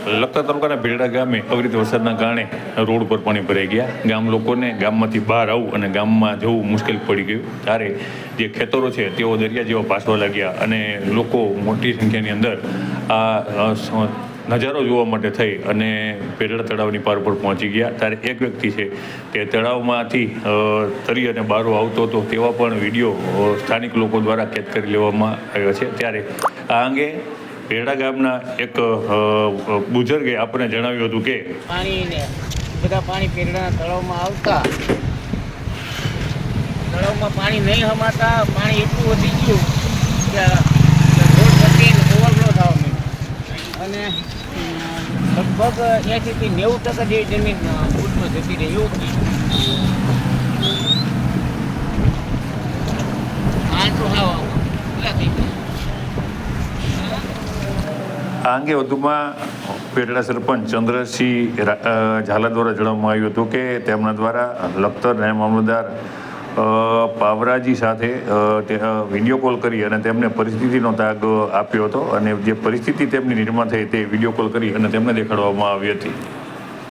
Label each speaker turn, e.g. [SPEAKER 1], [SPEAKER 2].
[SPEAKER 1] લખતર તાલુકાના ભેરડા ગામે અવિરત વરસાદના કારણે રોડ પર પાણી ભરાઈ ગયા. ગામ લોકોને ગામમાંથી બહાર આવવું અને ગામમાં જવું મુશ્કેલ પડી ગયું. ત્યારે જે ખેતરો છે તેઓ દરિયા જેવા ભાસવા લાગ્યા અને લોકો મોટી સંખ્યાની અંદર આ નજારો જોવા માટે થઈ અને ભેરડા તળાવની પાર પર પહોંચી ગયા. ત્યારે એક વ્યક્તિ છે તે તળાવમાંથી તરી અને બારો આવતો હતો તેવા પણ વિડીયો સ્થાનિક લોકો દ્વારા કેદ કરી લેવામાં આવ્યો છે. ત્યારે આ અંગે ભેરડા ગામના એક બુઝુર્ગે આપણને જણાવ્યું હતું કે
[SPEAKER 2] પાણી ભેરડાના તળાવમાં આવતા તળાવમાં પાણી નહીં હમાતા પાણી એટલું વધી ગયું કે રોડ પરથી ઓવરફ્લો થવા માંડ્યું અને લગભગ 80 થી 90% જેવી જમીન ફૂટમાં જતી રહી એવું
[SPEAKER 1] આ અંગે વધુમાં ભેરડા સરપંચ ચંદ્રસિંહ ઝાલા દ્વારા જણાવવામાં આવ્યું હતું કે તેમના દ્વારા લખતર નાયબ મામલતદાર પાવરાજી સાથે વિડીયો કોલ કરી અને તેમને પરિસ્થિતિનો તાગ આપ્યો હતો અને જે પરિસ્થિતિ તેમની નિર્માણ થઈ તે વિડીયો કોલ કરી અને તેમને દેખાડવામાં આવી હતી.